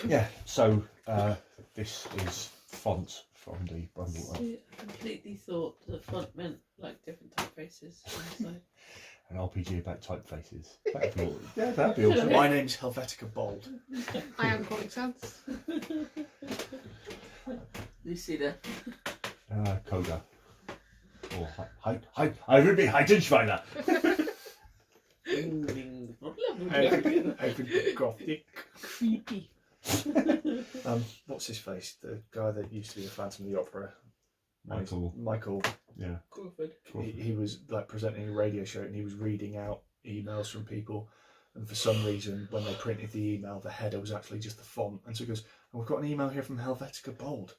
Yeah, so this is Font from the bundle of I completely thought that font meant like different typefaces on the side. an RPG about typefaces. That'd be awesome. My name's Helvetica Bold. I am Comic Sans. Lucida. Coda. Or I will be Heidenschweiler. Open Gothic. Creepy. What's his face? The guy that used to be a Phantom of the Opera. Michael. Yeah. Crawford. He was like presenting a radio show and he was reading out emails from people. And for some reason, when they printed the email, the header was actually just the font. And so he goes, oh, we've got an email here from Helvetica Bold.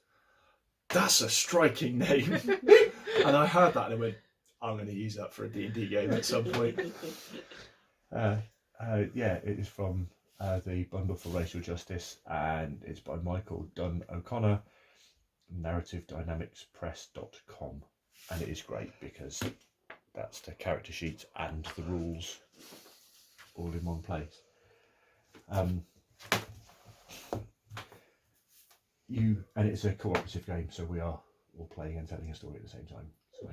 That's a striking name. And I heard that and I went, I'm going to use that for a D&D game at some point. Yeah, it is from the Bundle for Racial Justice, and it's by Michael Dunn O'Connor, narrativedynamicspress.com, and it is great because that's the character sheet and the rules all in one place. And it's a cooperative game, so we are all playing and telling a story at the same time. So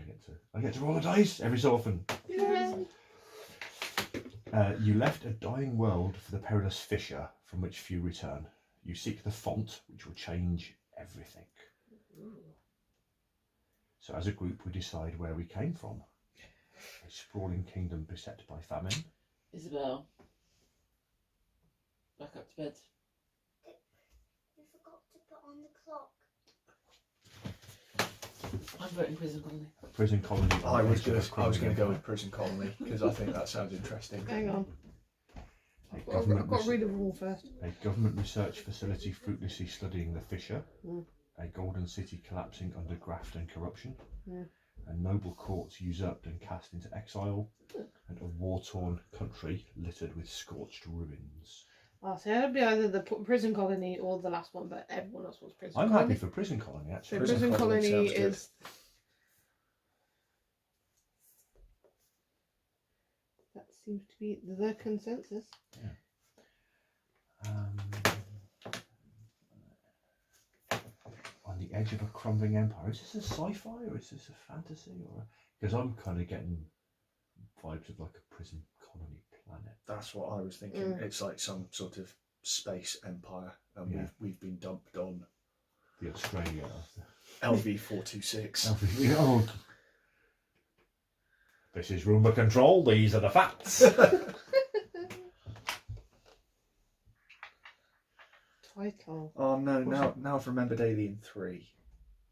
I get to roll a dice every so often. Yay. You left a dying world for the perilous fissure from which few return. You seek the font which will change everything. So as a group we decide where we came from. A sprawling kingdom beset by famine. Isabel. Back up to bed. You forgot to put on the clock. I'm voting prison colony. Prison colony. I was going to go with prison colony because I think that sounds interesting. Hang on. I've got to read them all first. A government research facility fruitlessly studying the fissure. A golden city collapsing under graft and corruption. A noble court usurped and cast into exile. And a war-torn country littered with scorched ruins. Oh, so it'll be either the prison colony or the last one, but everyone else wants prison I'm colony. happy for prison colony, actually. So prison colony sounds good. is... That seems to be the consensus. Yeah. On the edge of a crumbling empire. Is this a sci-fi or is this a fantasy? Or because I'm kind of getting vibes of like a prison colony planet. That's what I was thinking. It's like some sort of space empire, and we've been dumped on The Australia. LV-426. Oh. This is rumour control. These are the facts. Title. Oh no! Now I've remembered Alien 3.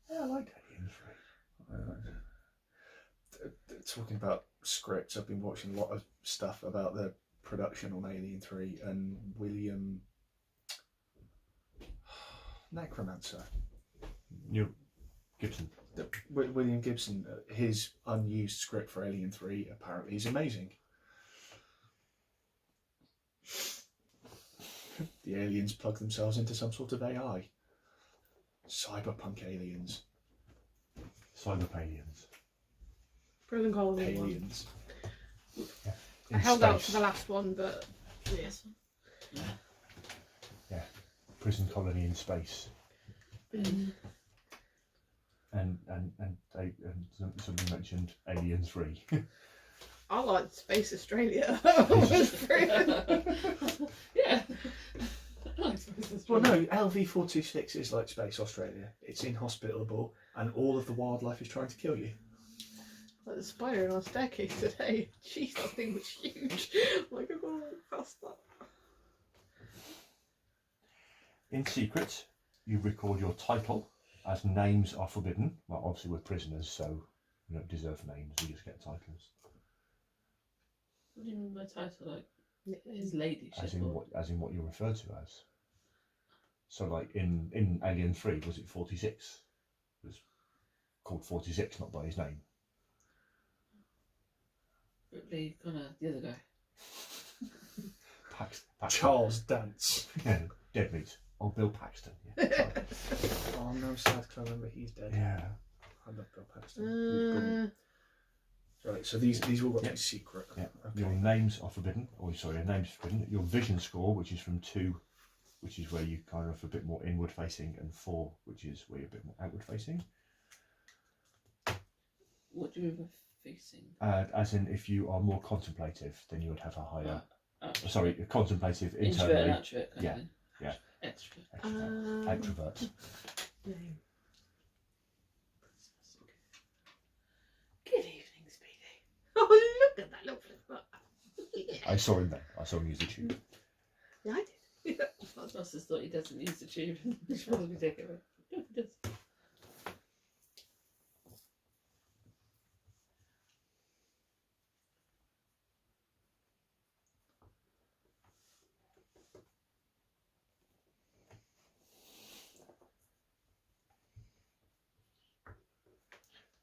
Yeah, I like Alien 3. Talking about scripts, I've been watching a lot of stuff about the production on Alien 3 and William Necromancer. Gibson. William Gibson, his unused script for Alien 3 apparently is amazing. The aliens plug themselves into some sort of AI. Cyberpunk aliens. Cyberpaliens. Prison colony one. Aliens. Yeah. I held out for the last one, but Yes. Yeah. Prison colony in space. And somebody mentioned Alien 3. I like Space Australia. Yeah. Well, no, LV-426 is like Space Australia. It's inhospitable, and all of the wildlife is trying to kill you. Like the spider in our staircase today. Jeez, that thing was huge. Like, I got to walk past that. In secret, you record your title, as names are forbidden. Well, obviously we're prisoners, so we don't deserve names, we just get titles. What do you mean by title? Like his ladyship? As in what you're referred to as. So like in Alien 3, was it 46? It was called 46, not by his name. Ripley, Connor, the other guy. Paxton. Charles Dance. Yeah, dead meat. Oh, Bill Paxton. Yeah. Oh no, sad, because I remember he's dead. Yeah. I love Bill Paxton. Right, so these all got to be secret. Yeah. Okay. Your names are forbidden. Oh, sorry, your name's forbidden. Your vision score, which is from 2 which is where you kind of a bit more inward facing, and 4, which is where you're a bit more outward facing. What do you mean by facing? As in, if you are more contemplative, then you would have a higher. Outward. Sorry, contemplative Introvert internally. and extrovert. Kind Yeah, of thing. yeah. Extrovert. Extrovert. Name. Good evening, Speedy. Oh, look at that lovely book. I saw him there. I saw him use the tube. Yeah, I did. Francis just thought he doesn't use the tube. He should probably take it away. No, he does.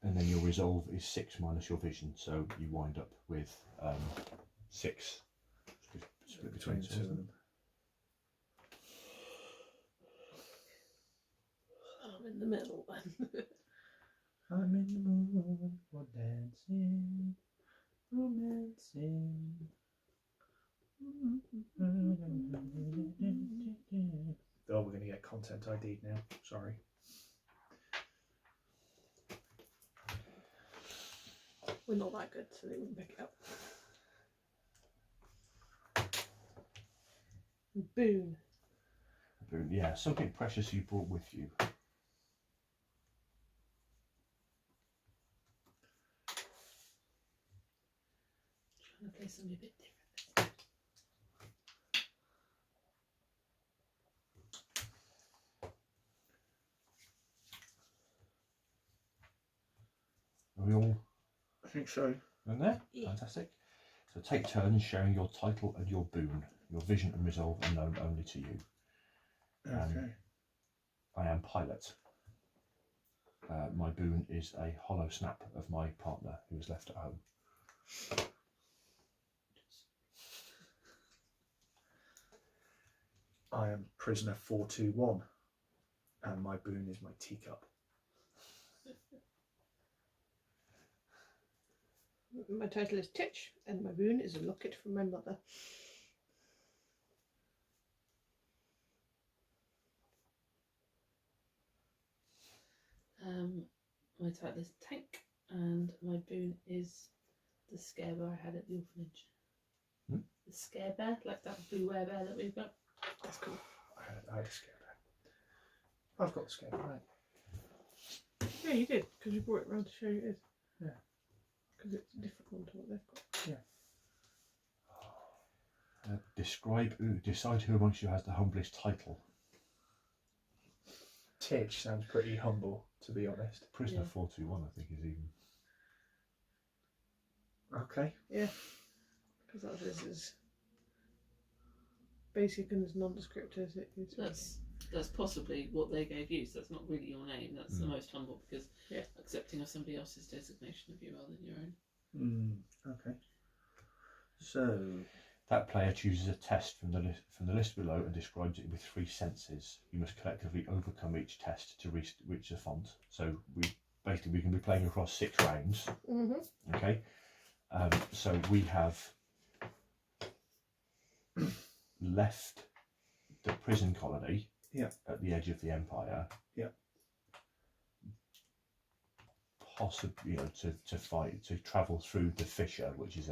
And then your resolve is 6 minus your vision, so you wind up with 6. Split Between the two of them. I'm in the middle then. I'm in the mood for dancing, romancing. Oh, we're going to get content ID'd now. Sorry. We're not that good, so they wouldn't pick it up. Boon. Boon, yeah, something precious you brought with you. Trying to play something a bit different. Are we all I think so. in there? Yeah. Fantastic. So take turns sharing your title and your boon. Your vision and resolve are known only to you. Okay. I am pilot. My boon is a hollow snap of my partner who is left at home. I am prisoner 421, and my boon is my teacup. My title is Titch, and my boon is a locket from my mother. My title is Tank, and my boon is the scare bear I had at the orphanage. Hmm? The scare bear, like that blue bear that we've got. That's cool. I had a scare bear. I've got the scare bear. Right. Yeah, you did, because you brought it round to show you it is. Yeah. Because it's a different one to what they've got. Decide who amongst you has the humblest title. Titch sounds pretty humble, to be honest. Prisoner Yeah. 421, I think, is even. Okay. Yeah. Because that is as basic and as nondescript as it is. That's possibly what they gave you, so that's not really your name. That's the Mm. most humble, because Yeah. accepting of somebody else's designation of you rather than your own. Okay. So, That player chooses a test from the list below and describes it with 3 senses. You must collectively overcome each test to reach the font. So we can be playing across 6 rounds. Mm-hmm. Okay. So we have left the prison colony at the edge of the empire. Yeah. Possibly, to travel through the fissure, which is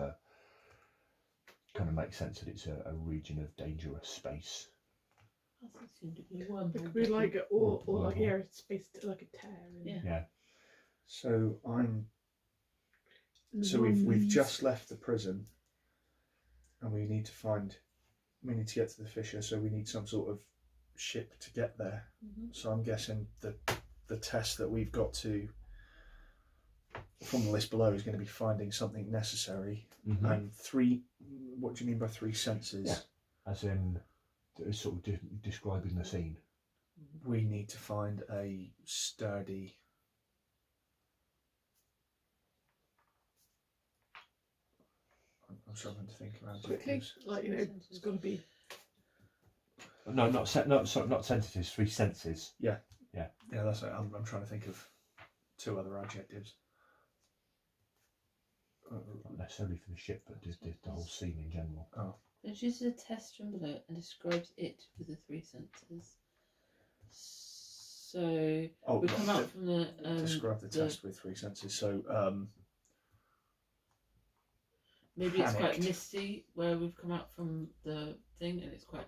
kind of makes sense that it's a region of dangerous space. That seemed to be one. It could be like or like it's spaced like a tear. Yeah. So we've just left the prison, and we need to get to the fissure. So we need some sort of ship to get there. Mm-hmm. So I'm guessing the test that we've got to from the list below is going to be finding something necessary. Mm-hmm. And 3. What do you mean by 3 senses? Yeah. As in, sort of describing the scene. We need to find a sturdy. I'm struggling to think around Quickly, adjectives. like it's got to be. No, not sentences. 3 senses. Yeah, that's it. I'm trying to think of 2 other adjectives. Not necessarily for the ship, but just the whole scene in general. Oh, Then chooses a test from below and describes it with the 3 senses. So Oh, we come out from the describe the test with 3 senses. So maybe it's quite panicked. misty where we've come out from the thing, and it's quite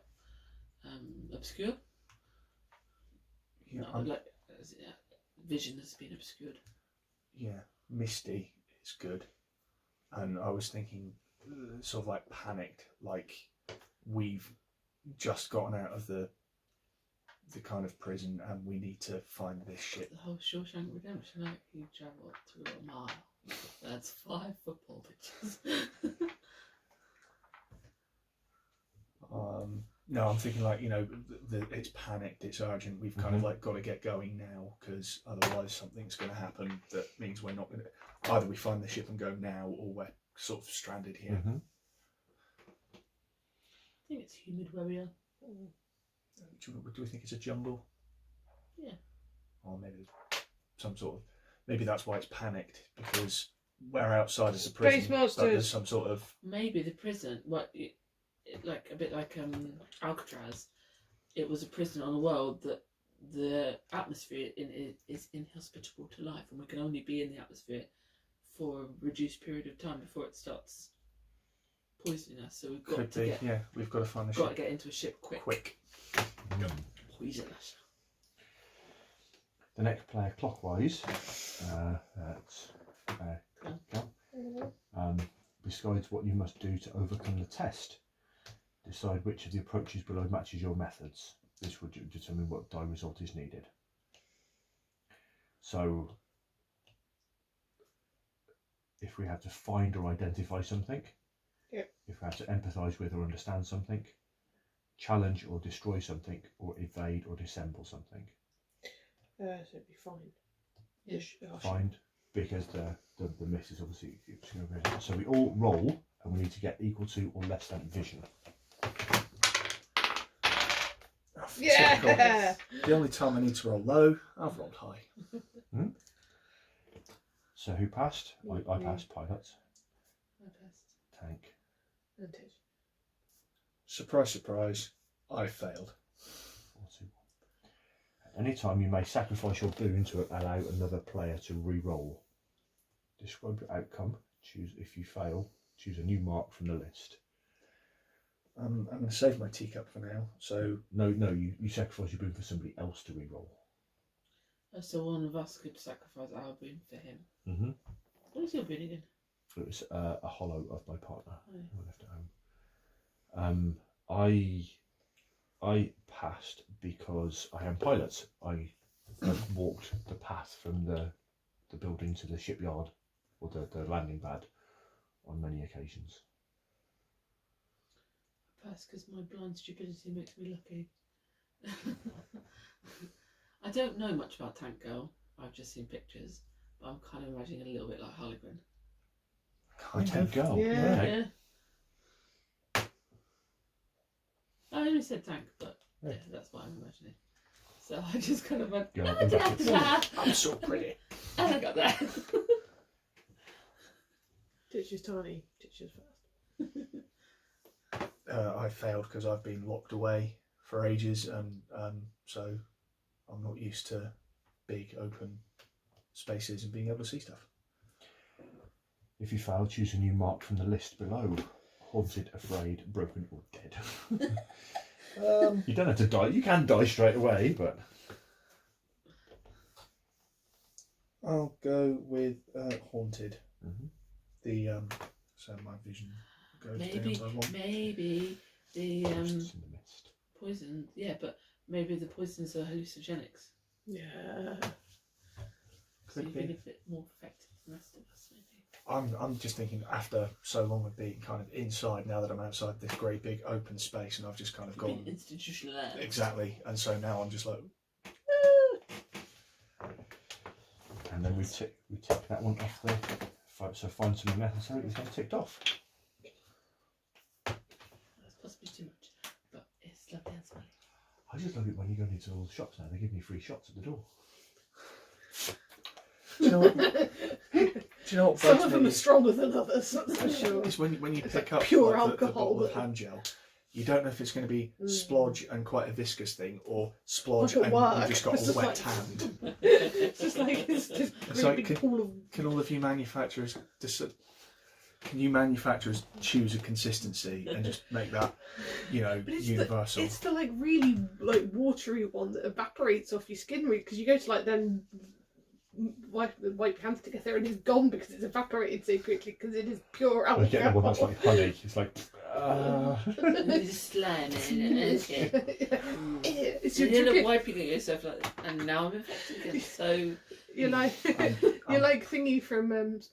obscure. Yeah, Not like vision has been obscured. yeah, misty is good. And I was thinking sort of like panicked, like we've just gotten out of the kind of prison and we need to find this shit. The whole Shawshank Redemption, like you travel through a mile. That's 5 football pitches. No, I'm thinking like, you know, it's panicked, it's urgent. We've kind of like got to get going now because otherwise something's going to happen that means we're not going to. Either we find the ship and go now, or we're sort of stranded here. Mm-hmm. I think it's humid where we are. Do we think it's a jungle? Yeah. Or maybe some sort of. Maybe that's why it's panicked, because we're outside of the prison. Space but monsters. There's some sort of. Maybe the prison, like a bit like Alcatraz, it was a prison on a world that the atmosphere in it is inhospitable to life, and we can only be in the atmosphere for a reduced period of time before it starts poisoning us. So we've got Could to be, get yeah. We've got to find the got to ship get into a ship quick. Poison us. The next player clockwise, decides what you must do to overcome the test. Decide which of the approaches below matches your methods. This would determine what die result is needed. So, if we have to find or identify something, Yep. If we have to empathise with or understand something, challenge or destroy something, or evade or dissemble something. So it'd be fine. Yeah. Find, because the miss is obviously obscure vision. So we all roll, and we need to get equal to or less than vision. Yeah. The only time I need to roll low, I've rolled high. So who passed? I passed. Pilot, I passed. tank. And Tish. Surprise, surprise, I failed. 4-2-1. At any time, you may sacrifice your boon to allow another player to re-roll. Describe your outcome. Choose if you fail. Choose a new mark from the list. I'm going to save my teacup for now. So No, you sacrifice your boon for somebody else to re-roll. So one of us could sacrifice our boon for him. Mm-hmm. What is your boon again? It was a hollow of my partner Oh. who I left at home. I passed because I am pilot. I walked the path from the building to the shipyard or the landing pad on many occasions. I passed because my blind stupidity makes me lucky. I don't know much about Tank Girl. I've just seen pictures, but I'm kind of imagining a little bit like Harlequin. Tank Girl. Yeah. Okay. Yeah. I only said tank, but Yeah. yeah, that's what I'm imagining. So I just kind of went, Yeah, I'm so pretty. and I got that. Tish is tiny. Tish is fast. I failed because I've been locked away for ages, and so I'm not used to big open spaces and being able to see stuff. If you fail, choose a new mark from the list below. Haunted, afraid, broken, or dead. You don't have to die. You can die straight away, but I'll go with haunted. Mhm. The so my vision goes down by one. Maybe the Ghosts in the mist. poison. Yeah, but maybe the poisons are hallucinogenics. Yeah. So Could you be. benefit more effective than the rest of us, maybe. I'm just thinking after so long of being kind of inside, now that I'm outside this great big open space, and I've just kind of Being gone institutionalized. exactly, and so now I'm just like, And then we tick that one off the. So find something necessary. It's not ticked off. That's possibly too much, but it's lovely and smelly. I just love it when you go into all the shops now. They give me free shots at the door. do you know what? Do you know what Some bugs of them me are stronger than others, that's for sure. is when you It's pick like up pure like, the alcohol bottle of that- hand gel, you don't know if it's going to be Mm. splodge and quite a viscous thing, or splodge Like at and work. you've just got It's a just wet like- hand. It's just like it's just It's a like, big pool of. Can all of you manufacturers can you manufacturers choose a consistency and just make that, you know, But it's universal? It's the like really like watery one that evaporates off your skin because you go to like then wipe your hands together and it's gone because it's evaporated so quickly because it is pure I alcohol. get the one that's like honey. It's like. It's slime in it. Okay. It's You your end up tricky- wiping at yourself like, and now I'm infected again. So You're like I'm- you're like thingy from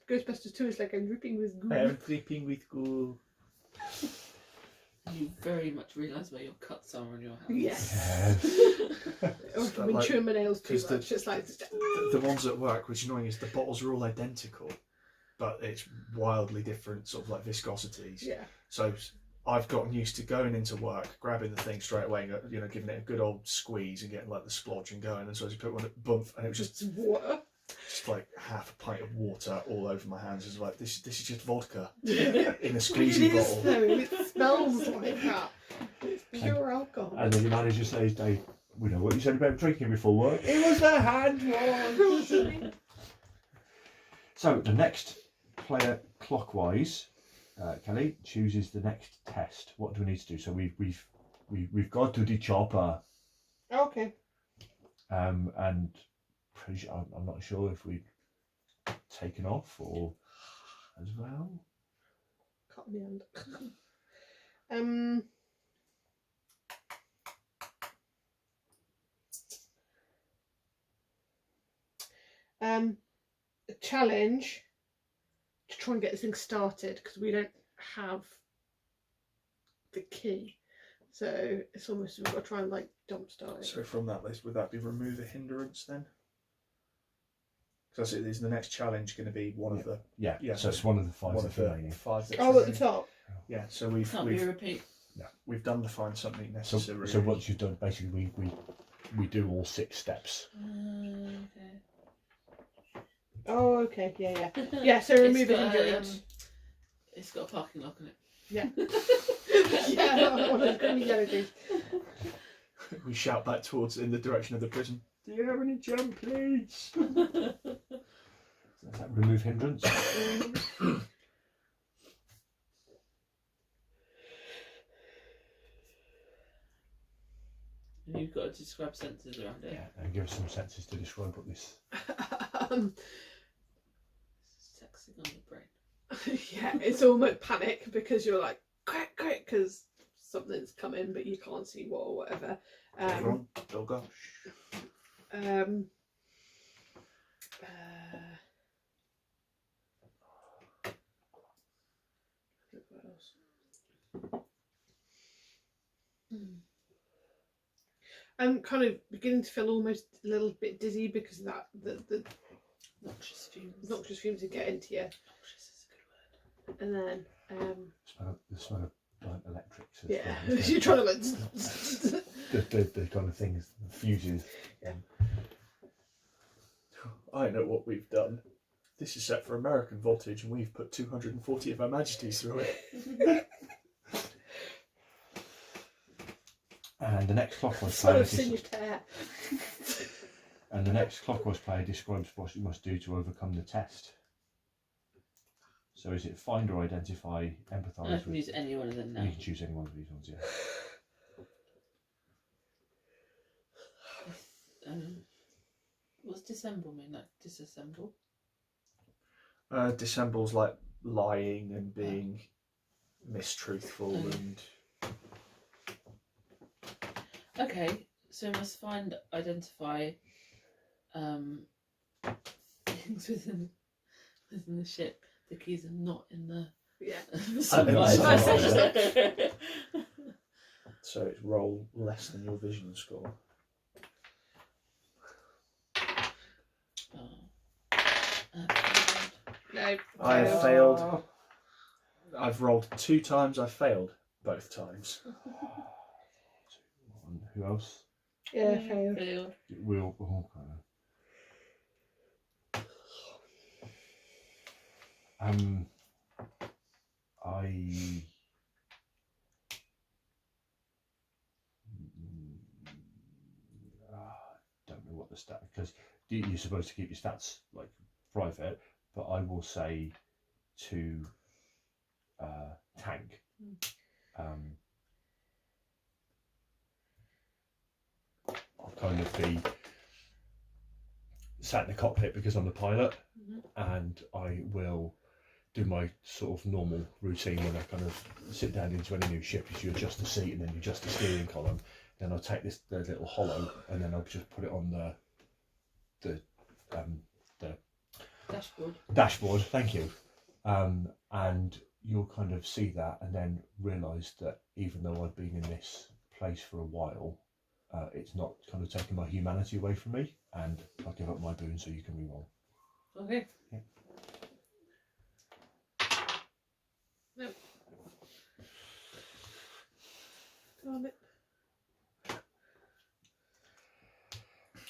Ghostbusters 2. It's like I'm dripping with goo. I'm dripping with goo. you very much realise where your cuts are on your hands. Yes. Yes. Or It's when like- chewing my nails too 'cause the- much, it's like The ones at work, which is annoying, is the bottles are all identical, but it's wildly different sort of like viscosities. yeah. So I've gotten used to going into work, grabbing the thing straight away, and, you know, giving it a good old squeeze and getting like the splodge and going. And so I just put one at bump, and it was Just just water. like half a pint of water all over my hands. It's like this is just vodka It in a is squeezy bottle. though. It smells like that. It's pure alcohol. And then your manager says, "Dave, we know what you said about drinking before work. It was the hand wash." So the next player clockwise, Kelly chooses the next test. What do we need to do? So we've got to the chopper, Okay. and pretty sure, I'm not sure if we've taken off or as well. Cut me hand. A challenge to try and get this thing started because we don't have the key, so it's almost we've got to try and like jumpstart it. So from that list, would that be remove a hindrance then? Because is the next challenge going to be one of the Yeah. Yeah. So it's one of the five one that's of the remaining. 5 that's Oh, at the remaining? top. Yeah. So we've Can't be a repeat. we've done the find something So, necessary. so once you've done, basically we do all 6 steps. Okay. Oh, okay. Yeah, yeah. Yeah, so remove the hindrance. It's got a parking lock on it. Yeah. Yeah, one of those grimy yellow things. We shout back towards in the direction of the prison. Do you have any jump leads? Is that remove hindrance? And you've got to describe sensors around it. Yeah, and give us some senses to describe what this. Sexing on the brain. Yeah, it's almost panic because you're like, quick, because something's coming, but you can't see what or whatever. Everyone, don't go. Um, what else? I'm kind of beginning to feel almost a little bit dizzy because of that the Noxious fumes. noxious fumes that get into you, Noxious is a good word. and then The smell of burnt electrics. as yeah, well, isn't you're it? trying to like. the kind of things, fuses. I know what we've done. This is set for American voltage, and we've put 240 of Her Majesties through it. And the next clockwise Sort player. of singed hair. And the next clockwise player describes what you must do to overcome the test. So is it find or identify, I empathise can with? use any one of them now. You can choose any one of these ones, yeah. What's dissemble mean? Like disassemble? Dissemble's like lying and being mistruthful and Okay, so we must find, identify things within the ship. The keys are not in the Yeah. supplies. so it's roll less than your vision score. No. I have failed. I've rolled 2 times. I've failed both times. Who else? Yeah, failed. Failed. We'll. Oh, I don't know what the stat, because you're supposed to keep your stats like private, but I will say to tank. I'll kind of be sat in the cockpit because I'm the pilot, and I will do my sort of normal routine when I kind of sit down into any new ship. Is you adjust the seat and then you adjust the steering column. Then I'll take the little hollow and then I'll just put it on the dashboard. Thank you. And you'll kind of see that and then realise that even though I've been in this place for a while, it's not kind of taking my humanity away from me, and I'll give up my boon so you can re-roll. Okay. Yeah. Nope. Darn it.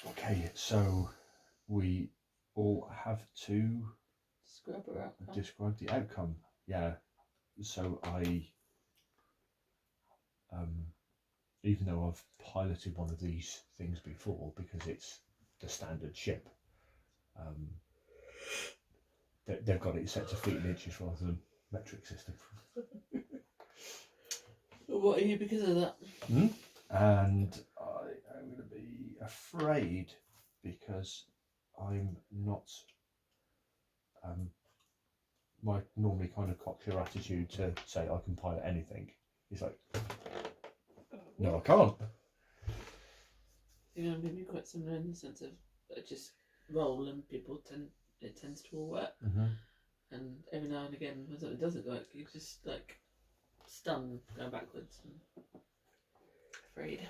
Okay, so we all have to Scrub her out. describe the outcome. Yeah. So I, even though I've piloted one of these things before because it's the standard ship, they've got it set to feet and inches rather than metric system. What are you because of that? And I am going to be afraid because I'm not my normally kind of cocksure attitude to say I can pilot anything. It's like, no, I can't. Yeah, I'm going to be quite similar in the sense of just roll and it tends to all work. And every now and again when something doesn't work, you just like stun going backwards and afraid.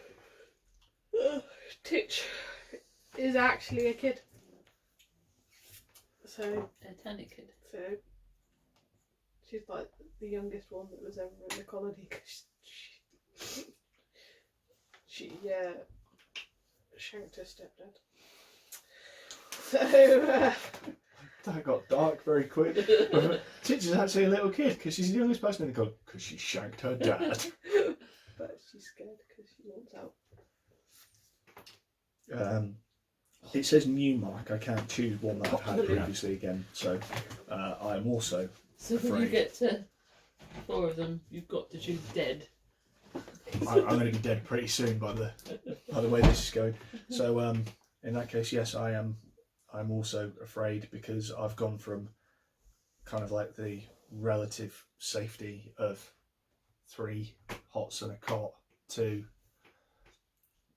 Titch is actually a kid. So A tiny kid. So she's like the youngest one that was ever in the colony. Cause she shanked her stepdad. So that got dark very quick. Titch is actually a little kid because she's the youngest person in the colony because she shanked her dad. But she's scared because she wants out. It says new mark. I can't choose one that I've had previously again. So I'm also So when you get to 4 of them, you've got to choose dead. I'm going to be dead pretty soon by the way this is going. So in that case, yes, I am. I'm also afraid because I've gone from kind of like the relative safety of 3 hots and a cot to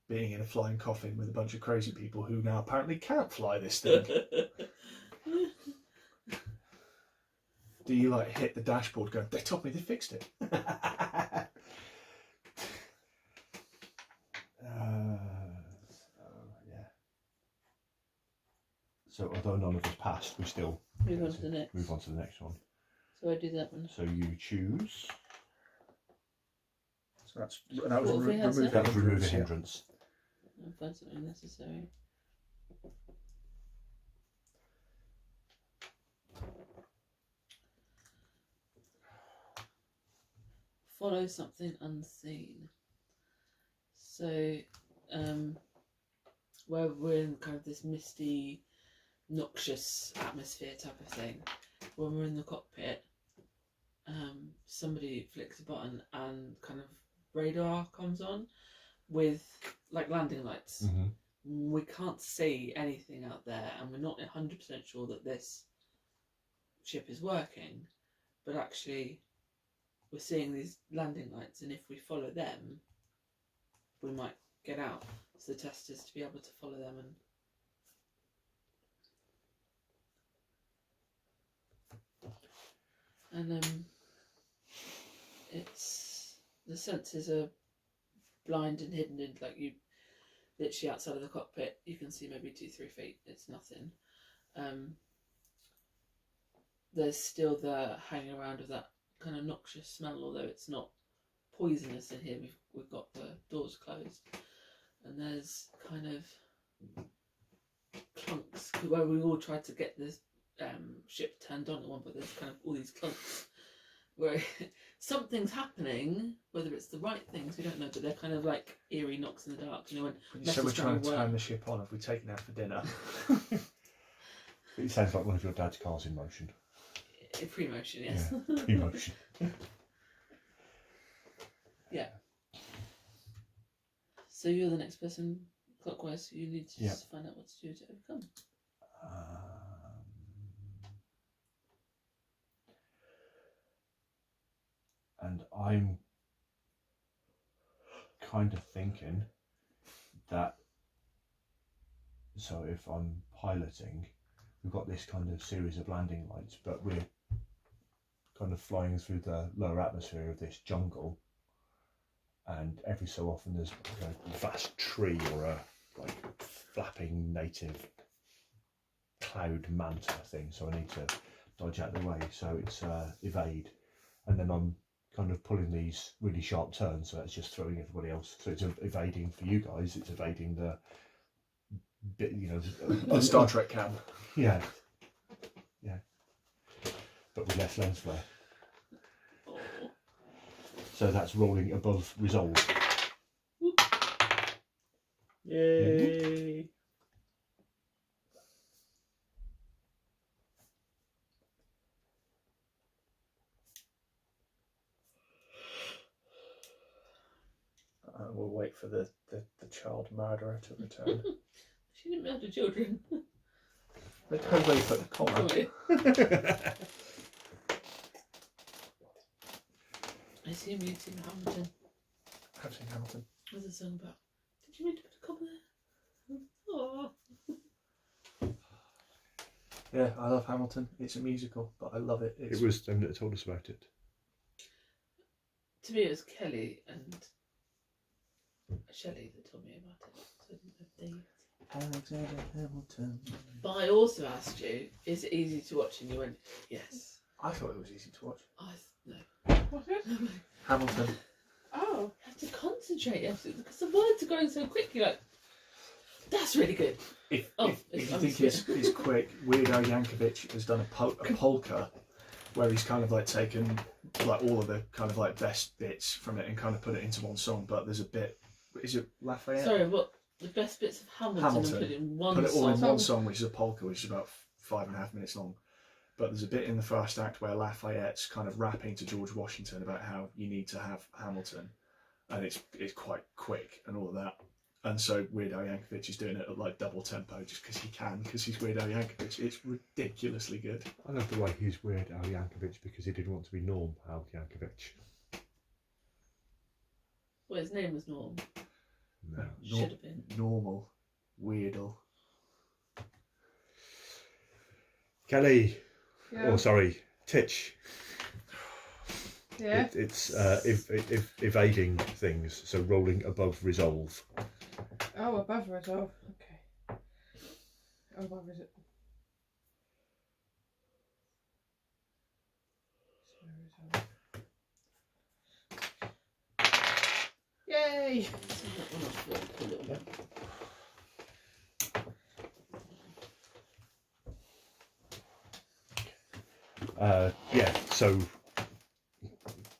being in a flying coffin with a bunch of crazy people who now apparently can't fly this thing. Do you like hit the dashboard going, they told me they fixed it? Yeah. So although none of us passed, we still Move on to the next. move on to the next one. So I do that one. So you choose. So that was What have we had, sir? remove That was remove a yeah. hindrance. I'll find something necessary. Follow something unseen. So, where we're in kind of this misty, noxious atmosphere type of thing, when we're in the cockpit, somebody flicks a button and kind of radar comes on with like landing lights. We can't see anything out there, and we're not 100% sure that this ship is working, but actually we're seeing these landing lights, and if we follow them we might get out. So the test is to be able to follow them and it's the senses are blind and hidden in, like, you literally outside of the cockpit you can see maybe 2-3 feet, it's nothing. There's still the hanging around of that kind of noxious smell, although it's not poisonous in here. We've got the doors closed, and there's kind of clunks where we all tried to get this ship turned on at one point. There's kind of all these clumps where something's happening, whether it's the right things, we don't know, but they're kind of like eerie knocks in the dark. You know, When you say we're Messa's trying to trying to turn the ship on, have we taken out for dinner? It sounds like one of your dad's cars in motion. Pre-motion, yes. Yeah, pre-motion. Yeah. So you're the next person clockwise, so you need to just find out what to do to overcome. And I'm kind of thinking that, so if I'm piloting, we've got this kind of series of landing lights, but we're kind of flying through the lower atmosphere of this jungle, and every so often there's a vast tree or a like flapping native cloud manta thing, so I need to dodge out the way, so it's evade, and then I'm kind of pulling these really sharp turns, so that's just throwing everybody else, so it's evading for you guys, it's evading the bit, you know, The Star Trek cam. yeah, but with less lens flare. Oh. So that's rolling above resolve. Yay! We'll wait for the child murderer to return. She didn't murder children. It depends where you put the comma. Sorry. I assume you've seen Hamilton. I've seen Hamilton. What's the song about? Did you mean to put a comma there? Oh. Yeah, I love Hamilton. It's a musical, but I love it. It was them that told us about it. To me, it was Kelly and Shelley that told me about it. So I didn't know if they... Alexander Hamilton. But I also asked you, is it easy to watch? And you went, yes. I thought it was easy to watch. No. What's it? Hamilton. Oh. You have to concentrate, because the words are going so quickly. Like, that's really good. If Oh, you it's think it's quick, Weird Al Yankovic has done a polka where he's kind of like taken like all of the kind of like best bits from it and kind of put it into one song. But there's a bit, is it Lafayette? Sorry, what? The best bits of Hamilton and put it in one Put it all song. in one song, which is a polka, which is about 5.5 minutes long. But there's a bit in the first act where Lafayette's kind of rapping to George Washington about how you need to have Hamilton, and it's quite quick and all of that. And so Weird Al Yankovic is doing it at like double tempo just because he can, because he's Weird Al Yankovic. It's ridiculously good. I love the way he's Weird Al Yankovic because he didn't want to be Norm Al Yankovic. Well, his name was Norm. No. Should have been. Normal. Weirdle. Kelly. Yeah. Oh, sorry, Titch. Yeah. It's evading things, so rolling above resolve. Oh, above resolve. Okay. Oh, above resolve. Yay! Yeah, so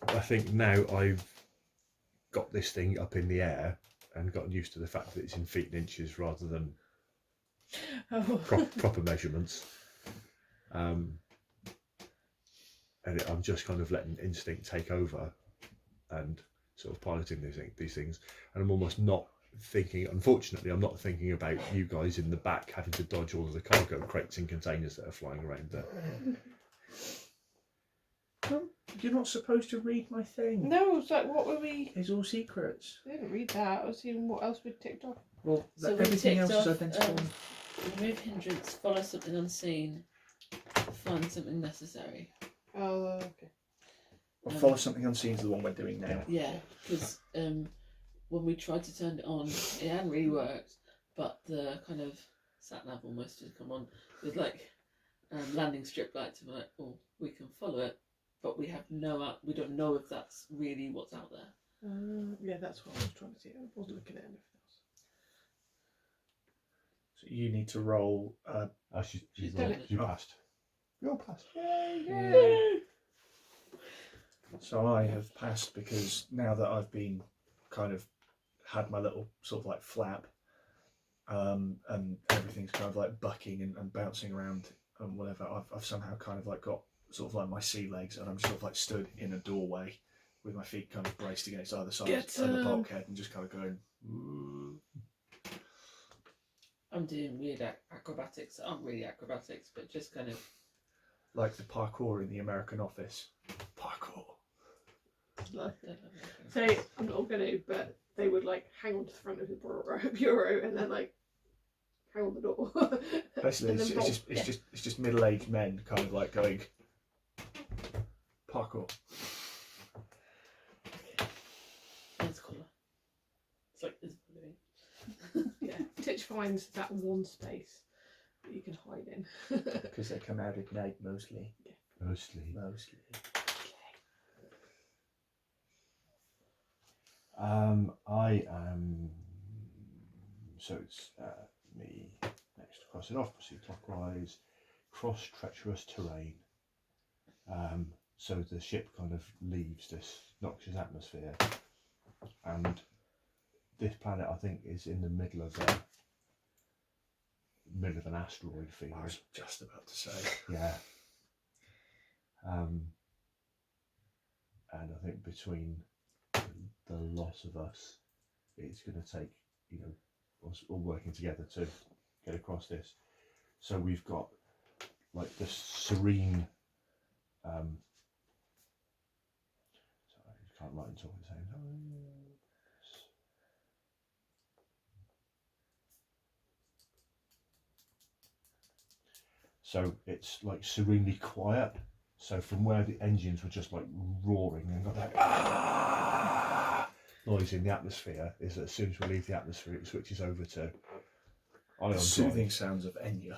I think now I've got this thing up in the air and gotten used to the fact that it's in feet and inches rather than proper measurements. And I'm just kind of letting instinct take over and sort of piloting these things. And I'm almost not thinking, unfortunately, I'm not thinking about you guys in the back having to dodge all of the cargo crates and containers that are flying around there. You're not supposed to read my thing. No, it's like, what were we? It's all secrets. I didn't read that. I was seeing what else we'd ticked off. Well, So we everything else ticked is off, identical. Remove hindrance, follow something unseen, find something necessary. Oh, okay. Well, follow something unseen is the one we're doing now. Yeah, because when we tried to turn it on, it hadn't really worked, but the kind of sat nav almost had come on with like landing strip lights, and we're like, oh, we can follow it, but we have we don't know if that's really what's out there. Yeah, that's what I was trying to see. I wasn't looking at anything else. So you need to roll. She's done it. you passed. You're passed. Yeah. So I have passed because now that I've been kind of had my little sort of like flap, and everything's kind of like bucking and bouncing around and whatever, I've somehow kind of like got sort of like my sea legs, and I'm sort of like stood in a doorway with my feet kind of braced against either side of the bulkhead and just kind of going. Ooh. I'm doing weird acrobatics that aren't really acrobatics, but just kind of Like the parkour in the American Office. Parkour. Like, so I'm not going to, but they would like hang on to the front of the bureau and then like hang on the door. Basically, And then roll. it's just middle-aged men kind of like going parkour. That's cooler. It's like this living. Yeah, Titch finds that one space that you can hide in. Because they come out at night mostly. Mostly. I am. So it's me next to cross it off, proceed clockwise, cross treacherous terrain. So the ship kind of leaves this noxious atmosphere, and this planet I think is in the middle of an asteroid field. I was just about to say. Yeah. And I think between the lot of us, it's going to take, us all working together to get across this. So we've got like the serene. Sorry, I can't write and talk at the same time. So it's like serenely quiet. So from where the engines were just like roaring and got that noise in the atmosphere, is that as soon as we leave the atmosphere, it switches over to ion Soothing drive. sounds of Enya.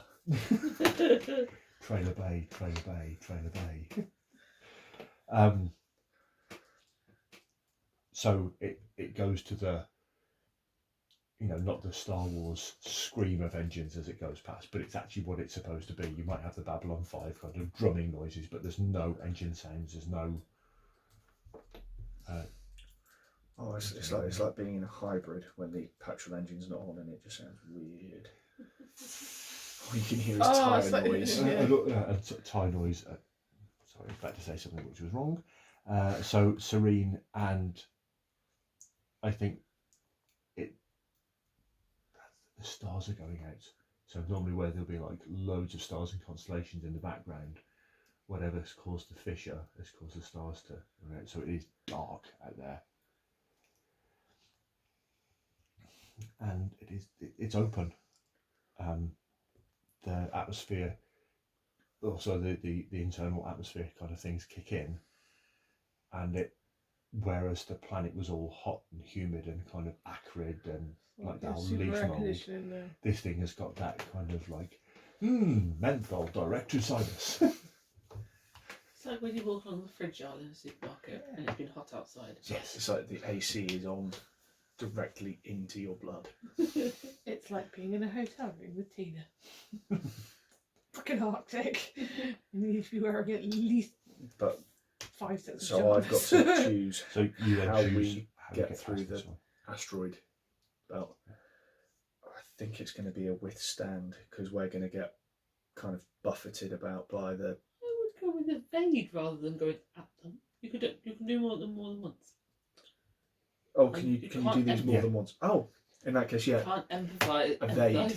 Trailer bay, trailer bay, trailer bay. So it goes to the, not the Star Wars scream of engines as it goes past, but it's actually what it's supposed to be. You might have the Babylon 5 kind of drumming noises, but there's no engine sounds. There's no. It's like being in a hybrid when the petrol engine's not on and it just sounds weird. All you can hear is tyre noise. And tyre noise. Sorry, I was about to say something which was wrong. So serene, and I think the stars are going out. So normally where there'll be like loads of stars and constellations in the background, whatever's caused the fissure has caused the stars to run out. So it is dark out there. And it's open. The atmosphere, also the internal atmosphere kind of things kick in, and whereas the planet was all hot and humid and kind of acrid and like that whole leaf mold, this thing has got that kind of like menthol direct to sinus. It's like when you walk along the fridge aisle in a supermarket and it's been hot outside. Yes, it's like the AC is on directly into your blood. It's like being in a hotel room with Tina. Fucking Arctic. You need to be wearing at least But 5 sets of so I've got jumpers. to choose So you then how choose we how get past through this the one. asteroid belt. I think it's going to be a withstand because we're going to get kind of buffeted about by the. I would go with evade rather than going at them. You can do more than once. Oh, can you can't do these more yeah. than once? Oh, in that case, You yeah. can't empathise. Evade.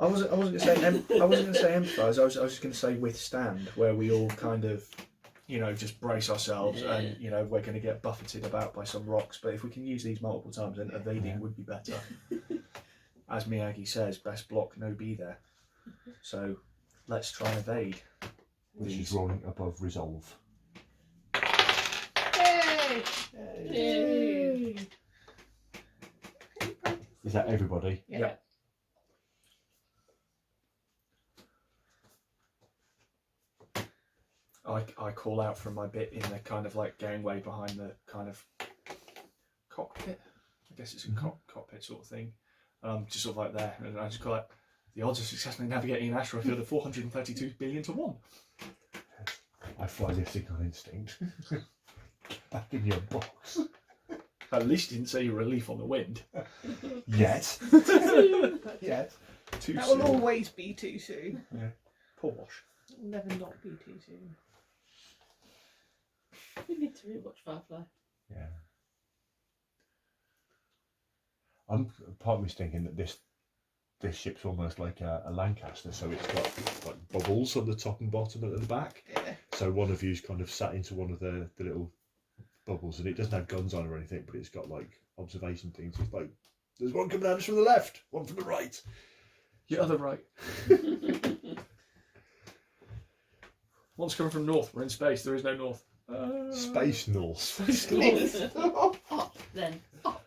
I wasn't going to say empathise. I was just going to say withstand, where we all kind of, just brace ourselves, and we're going to get buffeted about by some rocks. But if we can use these multiple times, then evading would be better. As Miyagi says, best block, no be there. So let's try and evade. Which is rolling above resolve. Yay! Yay! Is that everybody? Yeah. I call out from my bit in the kind of like gangway behind the kind of cockpit. I guess it's a cockpit sort of thing. Just sort of like there, and I just call out, the odds of successfully navigating an asteroid field are 432 billion to 1. I fly this thing on instinct. Back in your box. At least you didn't say you were a leaf on the wind. Yet. Yet. Too That soon. will always be too soon. Posh. It will never not be too soon. We need to rewatch Firefly. Yeah. Part of me's thinking that this ship's almost like a Lancaster, so it's got like bubbles on the top and bottom and at the back. Yeah. So one of you's kind of sat into one of the little bubbles, and it doesn't have guns on or anything, but it's got like observation things. It's like, there's one coming at us from the left, one from the right. Your other right. One's coming from north. We're in space. There is no north. Space North. Space north. Up then. Up.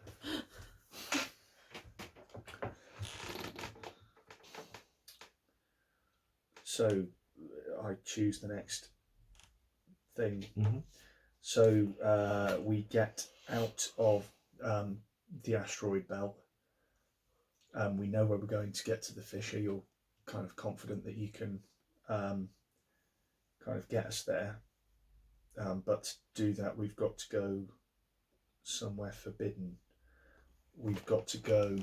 So I choose the next thing. Mm-hmm. So we get out of the asteroid belt. We know where we're going to get to the fissure. You're kind of confident that you can kind of get us there. But to do that, we've got to go somewhere forbidden. We've got to go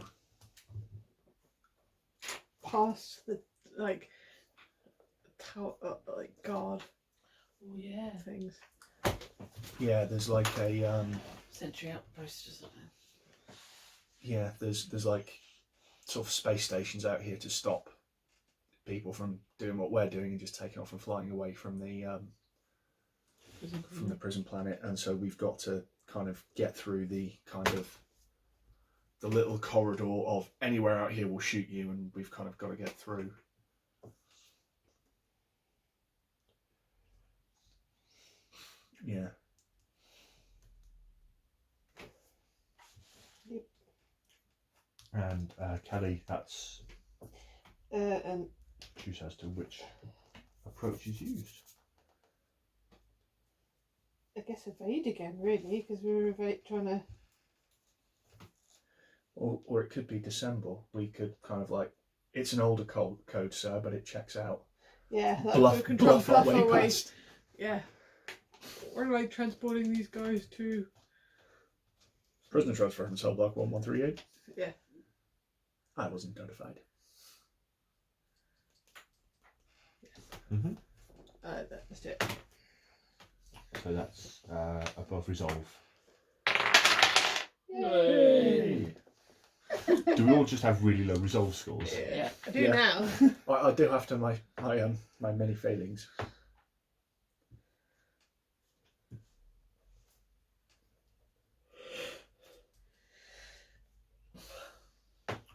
Past the tower, guard Oh yeah. things. Yeah, there's like a Sentry outpost or something. yeah, there's like sort of space stations out here to stop people from doing what we're doing and just taking off and flying away from the prison planet. And so we've got to kind of get through the kind of the little corridor of anywhere out here will shoot you, and we've kind of got to get through. Yeah. And Kelly, that's And choose as to which approach is used. I guess evade again, really, because we were trying to. Or it could be dissemble. We could kind of like, it's an older code, sir, but it checks out. Yeah, like Bluff, we can try and bluff our way away. past. Yeah. Where am I transporting these guys to? Prisoner transfer from cell block 1138. Yeah. I wasn't notified. Mm-hmm. That's it. So that's above resolve. Yay! Do we all just have really low resolve scores? Yeah. I do Yeah. now. I do have to my many failings.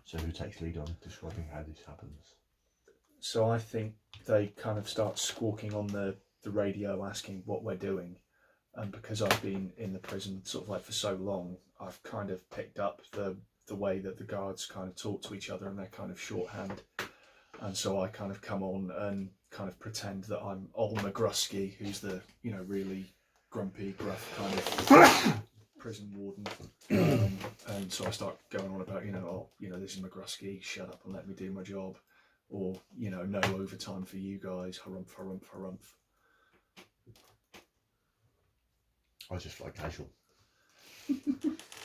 So who takes lead on describing how this happens? So I think they kind of start squawking on the radio asking what we're doing. And because I've been in the prison sort of like for so long, I've kind of picked up the way that the guards kind of talk to each other, and they're kind of shorthand. And so I kind of come on and kind of pretend that I'm Ol McGrusky, who's the, really grumpy, gruff kind of prison warden. And so I start going on about, this is McGrusky, shut up and let me do my job. Or, no overtime for you guys, harumph, harumph, harumph. I just fly casual. I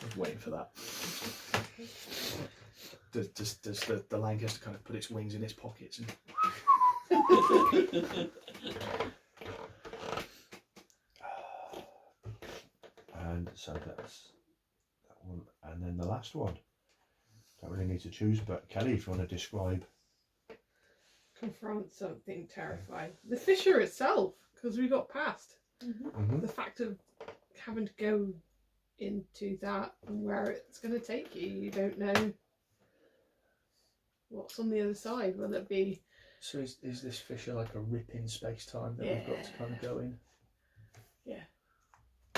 was waiting for that. Does the Lancaster kind of put its wings in its pockets? And so that's that one. And then the last one. Don't really need to choose, but Kelly, if you want to describe. Confront something terrifying. The fissure itself, because we got past. Mm-hmm. The fact of having to go into that and where it's going to take you, you don't know what's on the other side. Will it be? So is this fissure like a rip in space time that we've got to kind of go in? Yeah.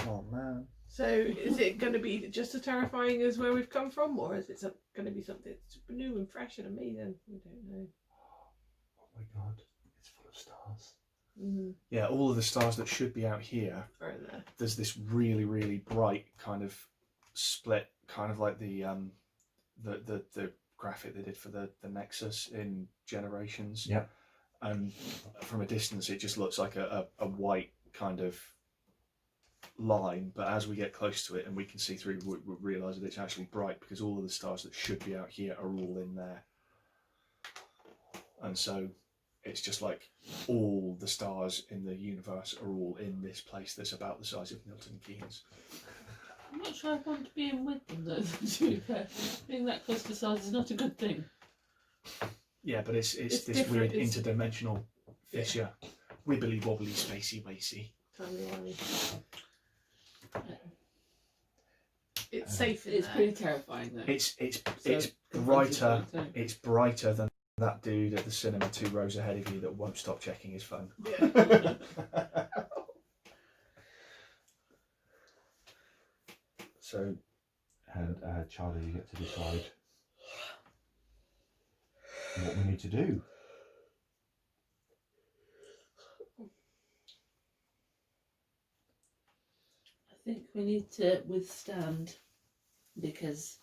Oh man. So is it going to be just as terrifying as where we've come from, or is it going to be something super new and fresh and amazing? We don't know. Oh my god, it's full of stars. Mm-hmm. Yeah, all of the stars that should be out here. Are in there. There's this really, really bright kind of split, kind of like the graphic they did for the Nexus in Generations. Yep. And from a distance, it just looks like a white kind of line, but as we get close to it and we can see through, we realise that it's actually bright because all of the stars that should be out here are all in there. And so it's just like all the stars in the universe are all in this place that's about the size of Milton Keynes. I'm not sure I want to be in with them though, to be fair. Being that close to size is not a good thing. Yeah, but it's this different, weird interdimensional fissure. Wibbly wobbly, spacey wacy. Timey-wimey. It's safe in It's there. pretty terrifying though. It's So, brighter. confronting point, It's brighter than that dude at the cinema 2 rows ahead of you that won't stop checking his phone. Yeah. So, And Charlie, you get to decide what we need to do. I think we need to withstand because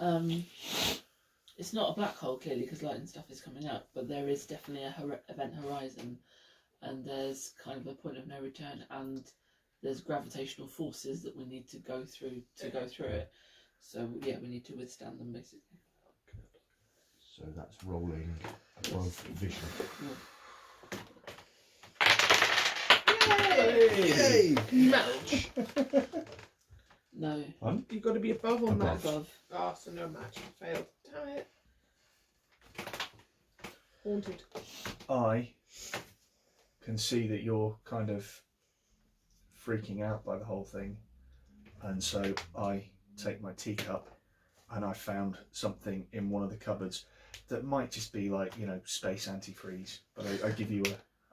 it's not a black hole clearly because light and stuff is coming up, but there is definitely a event horizon, and there's kind of a point of no return, and there's gravitational forces that we need to go through it. So yeah, we need to withstand them basically. So that's rolling above vision. Yay! Match. No, You've got to be above or match. above. Oh, so no match. Failed. Damn it. Haunted. I can see that you're kind of freaking out by the whole thing, and so I take my teacup and I found something in one of the cupboards that might just be like, you know, space antifreeze, but I give you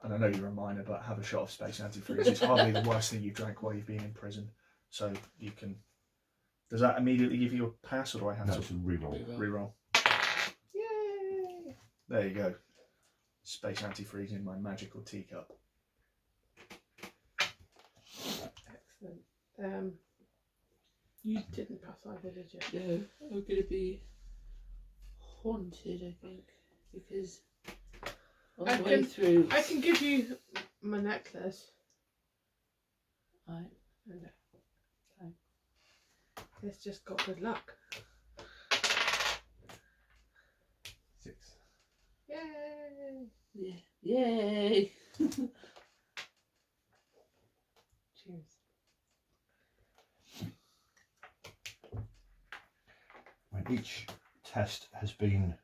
and I know you're a minor, but have a shot of space antifreeze. It's hardly the worst thing you've drank while you've been in prison, so you can. Does that immediately give you a pass, or do I have No, to it's a reroll. reroll? Yay! There you go. Space antifreeze in my magical teacup. Excellent. You didn't pass either, did you? No, we're going to be haunted, I think, because on the way through. I can give you my necklace. Right. And it's just got good luck. 6. Yay! Yeah. Yay! Cheers. When each test has been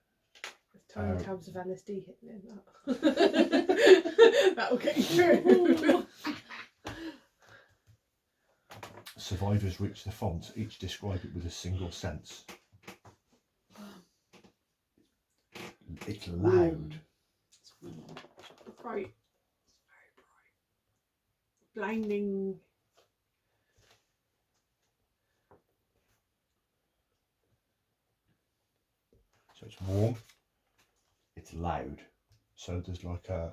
There's tiny tabs of LSD hidden in that. That'll get you through. survivors reach the font, each describe it with a single sense. It's loud. Bright. Very bright. Blinding. So it's warm, it's loud. So there's like a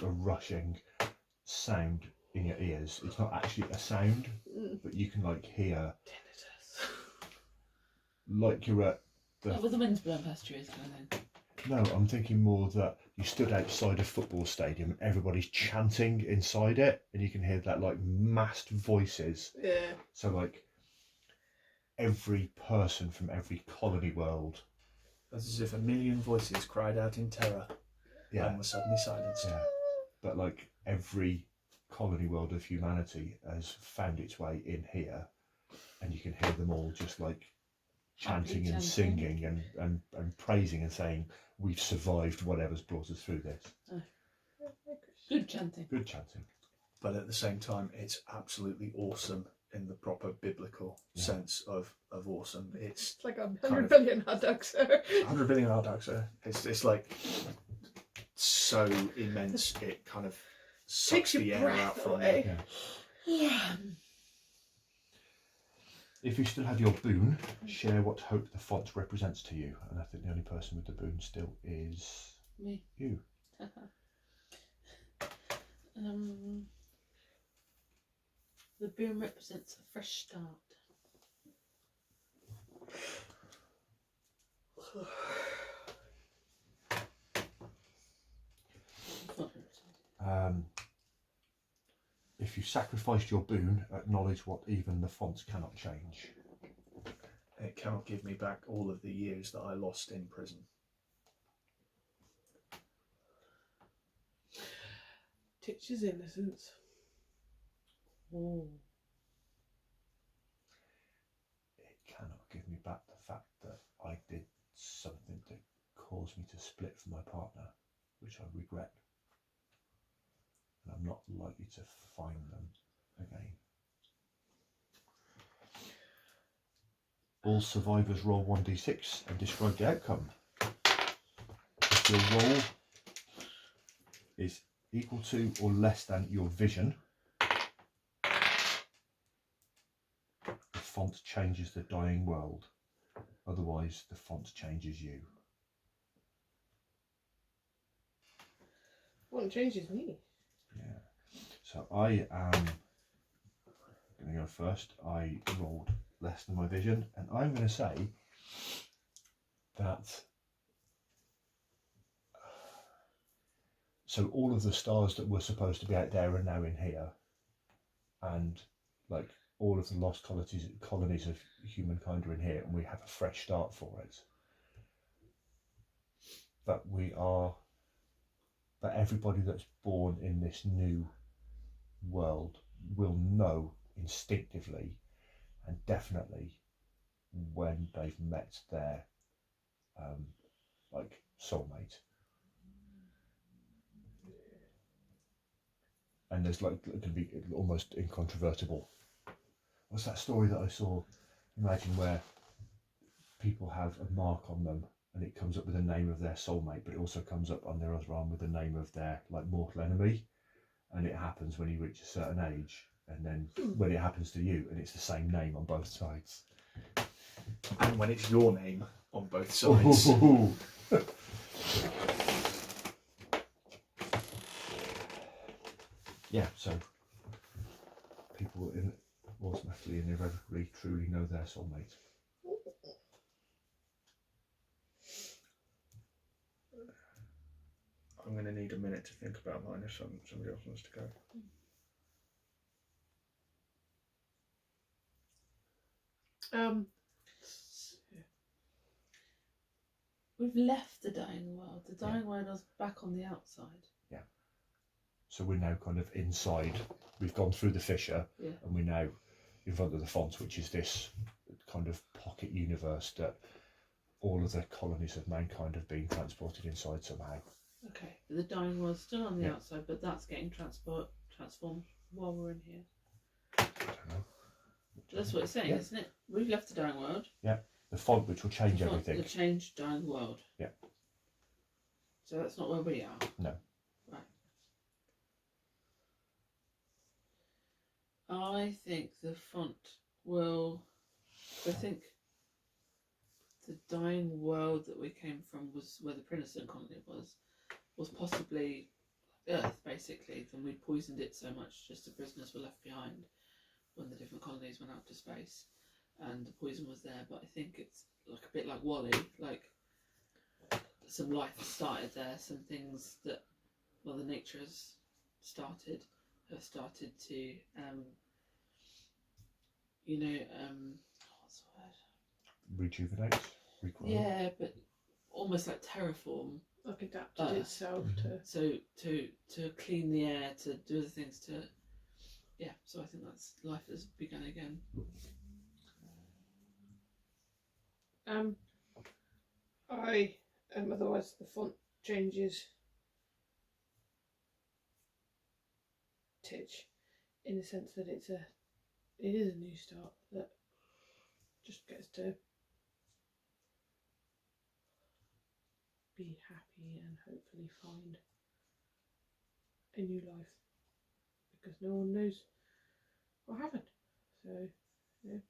rushing sound in your ears. It's not actually a sound, but you can like hear like you're at the... Well, the wind's blowing past you, isn't it? No, I'm thinking more that you stood outside a football stadium and everybody's chanting inside it, and you can hear that like massed voices. Yeah. So like every person from every colony world. That's as if a million voices cried out in terror Yeah. and were suddenly silenced. Yeah. But like every colony world of humanity has found its way in here, and you can hear them all just like chanting and singing and praising and saying, we've survived whatever's brought us through this. Good chanting. Good chanting. But at the same time, it's absolutely awesome in the proper biblical sense of awesome. It's like 100 billion hot dogs, sir. 100 billion hot dogs, sir. It's like so immense, it kind of sucks Takes your the air breath out from away. you. Yeah. If you still have your boon, share what hope the font represents to you. And I think the only person with the boon still is Me. you. The boom represents a fresh start. If you sacrificed your boon, acknowledge what even the fonts cannot change. It cannot give me back all of the years that I lost in prison. Teaches innocence. Oh. It cannot give me back the fact that I did something that caused me to split from my partner, which I regret. And I'm not likely to find them again. All survivors roll 1d6 and describe the outcome. If your roll is equal to or less than your vision, the font changes the dying world. Otherwise, the font changes you. What changes me? Yeah. So I am going to go first. I rolled less than my vision, and I'm going to say that. So all of the stars that were supposed to be out there are now in here, and like all of the lost colonies of humankind are in here, and we have a fresh start for it. That everybody that's born in this new world will know instinctively and definitely when they've met their like soulmate. And there's like it can be almost incontrovertible. What's that story that I saw? Imagine where people have a mark on them and it comes up with the name of their soulmate, but it also comes up on their other arm with the name of their like mortal enemy. And it happens when you reach a certain age, and then when it happens to you, and it's the same name on both sides. And when it's your name on both sides. Yeah, so people automatically and irrevocably truly know their soulmate. I'm going to need a minute to think about mine if somebody else wants to go. We've left the dying world. The dying world is back on the outside. Yeah. So we're now kind of inside. We've gone through the fissure, and we're now in front of the font, which is this kind of pocket universe that all of the colonies of mankind have been transported inside somehow. Okay, the dying world's still on the outside, but that's getting transformed while we're in here. I don't know. That's what it's saying, isn't it? We've left the dying world. Yeah, the font which will change everything. The changed dying world. Yeah. So that's not where we are. No. Right. I think the font will. I think the dying world that we came from was where the Princeton colony was possibly Earth, basically. Then we poisoned it so much, just the prisoners were left behind when the different colonies went out to space, and the poison was there. But I think it's like a bit like Wally, like some life has started there, some things that Mother Nature has started to what's the word? Rejuvenate, regrow. Yeah, but almost like terraform. Like adapted itself to. So to clean the air, to do the things to. Yeah, so I think that's life has begun again. Otherwise the font changes. Titch, in the sense that it is a new start that just gets to be happy and hopefully find a new life, because no one knows what happened. So yeah,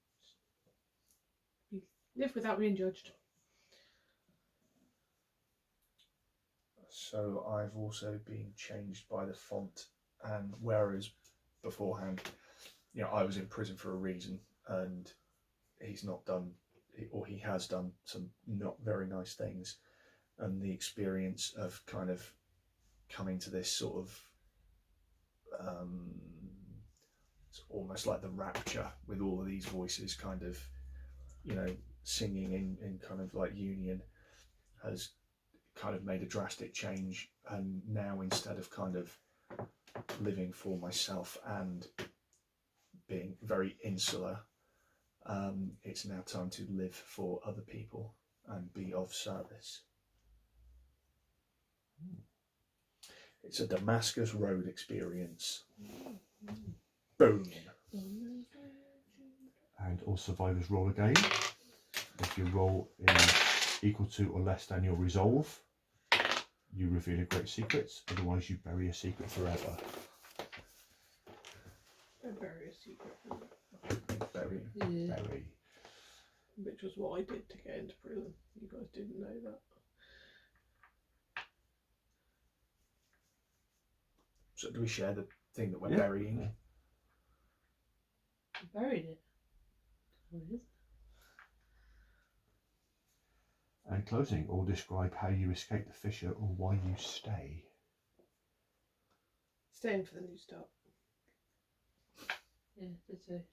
we live without being judged. So I've also been changed by the font, and whereas beforehand, I was in prison for a reason, and he's not done, or he has done some not very nice things, and the experience of kind of coming to this sort of almost like the rapture with all of these voices kind of, singing in kind of like union, has kind of made a drastic change. And now, instead of kind of living for myself and being very insular, it's now time to live for other people and be of service. It's a Damascus Road experience. Boom. And all survivors roll again. If your roll is equal to or less than your resolve, you reveal a great secret. Otherwise, you bury a secret forever. I bury a secret. Very. Yeah. Bury. Which was what I did to get into prison. You guys didn't know that. So do we share the thing that we're Yeah. burying? Yeah. I buried it. What is it? And closing, all describe how you escape the fissure or why you stay. Staying for the new start. Yeah, that's a.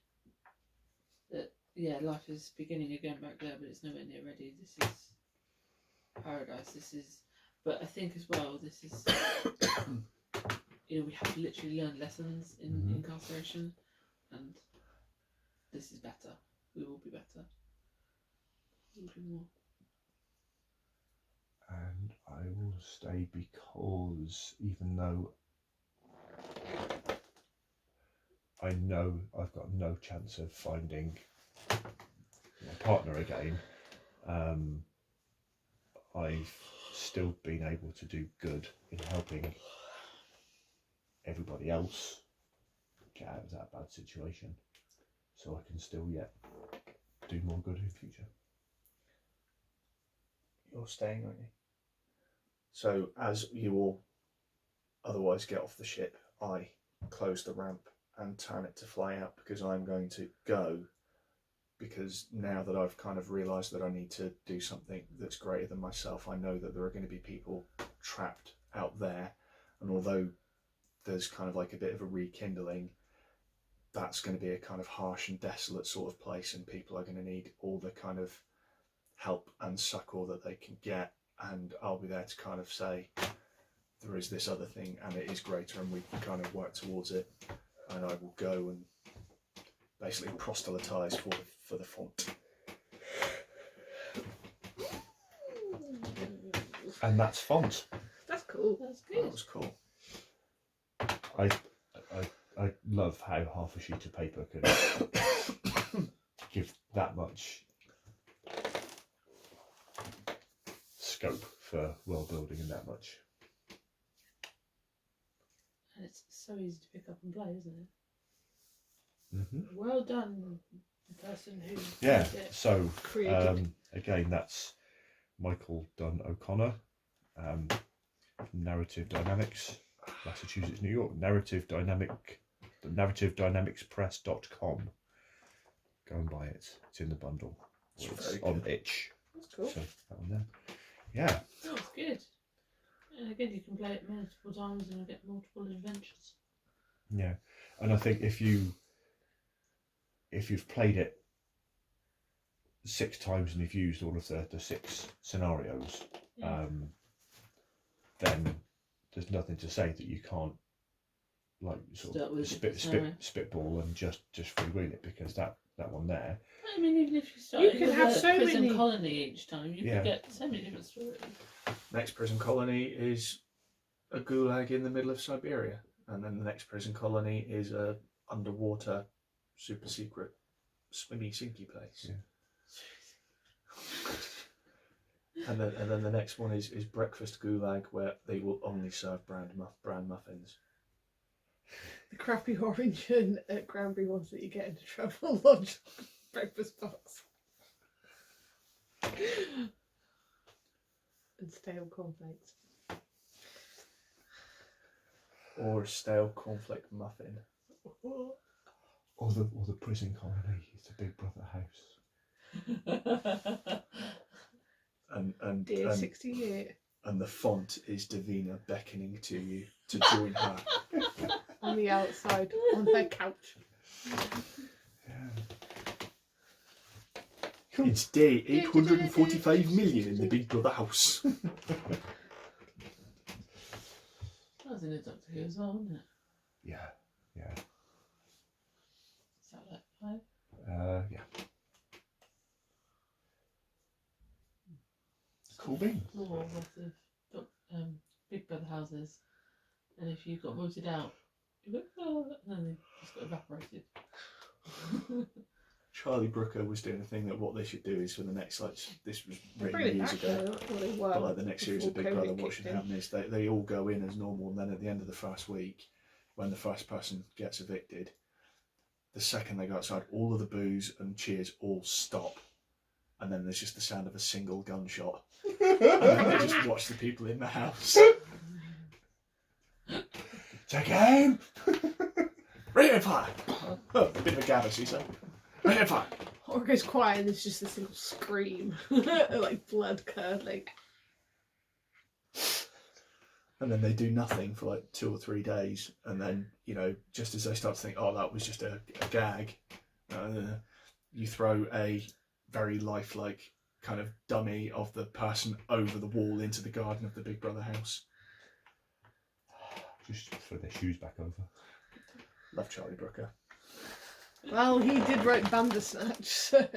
That yeah, life is beginning again back there, but it's nowhere near ready. This is paradise. This is, but I think as well, this is. We have to literally learn lessons in incarceration, and this is better. We will be better. We'll be more. And I will stay because even though I know I've got no chance of finding my partner again, I've still been able to do good in helping everybody else get out of that bad situation, so I can still yet do more good in future. You're staying, aren't you? So as you all otherwise get off the ship, I close the ramp and turn it to fly out, because I'm going to go, because now that I've kind of realised that I need to do something that's greater than myself, I know that there are going to be people trapped out there, and although there's kind of like a bit of a rekindling, that's going to be a kind of harsh and desolate sort of place, and people are going to need all the kind of help and succour that they can get, and I'll be there to kind of say there is this other thing and it is greater and we can kind of work towards it, and I will go and basically proselytise for the font. And that's font. That's cool. That's good. That was cool. I love how half a sheet of paper can give that much scope for world building and that much. And it's so easy to pick up and play, isn't it? Mm-hmm. Well done, the person who Yeah, did it. so Created. again, that's Michael Dunn O'Connor from Narrative Dynamics, Massachusetts, New York. NarrativeDynamicsPress.com. Go and buy it. It's in the bundle. It's It's very on good. itch. That's cool. So that one there. Yeah. Oh, it's good. And again, you can play it multiple times and get multiple adventures. Yeah. And I think if you've played it 6 times and you've used all of the 6 scenarios, Yeah. then there's nothing to say that you can't like sort Start of with a different scenario. spitball and just freewheel it, because that one there. I mean, even if you start You could with have a so prison many- colony each time, you Yeah. could get so many different stories. Next prison colony is a gulag in the middle of Siberia, and then the next prison colony is a underwater super secret swimmy sinky place. Yeah. And then the next one is breakfast gulag, where they will only serve bran muffins. The crappy orange and cranberry ones that you get in the travel lodge breakfast box. And stale cornflakes. Or a stale cornflake muffin. Or the prison colony. It's a Big Brother house. And Dear 68 and the font is Davina beckoning to you to join her. on the outside on her couch. Cool. It's day 845 million in the Big Brother house. That was in a Doctor Who as well, wasn't it? Yeah. Is that like 5? Yeah. Cool beans. Floor worth of Big Brother houses, and if you got voted out, you go, oh, and then they just got evaporated. Charlie Brooker was doing a thing that what they should do is for the next, like, this was Bring written it years back ago. though, that's what they were. But like the next series of before Big Brother, COVID what kicked should in. happen is they all go in as normal, and then at the end of the first week, when the first person gets evicted, the second they go outside, all of the boos and cheers all stop, and then there's just the sound of a single gunshot, and then they just watch the people in the house. It's a game! Radio fire! Oh, a bit of a gabbers, he said. Radio fire! Or it goes quiet and there's just a single scream, like blood curdling. And then they do nothing for like 2 or 3 days, and then, you know, just as they start to think, oh, that was just a gag, you throw a very lifelike kind of dummy of the person over the wall into the garden of the Big Brother house. Just throw their shoes back over. Love Charlie Brooker. Well, he did write Bandersnatch, so.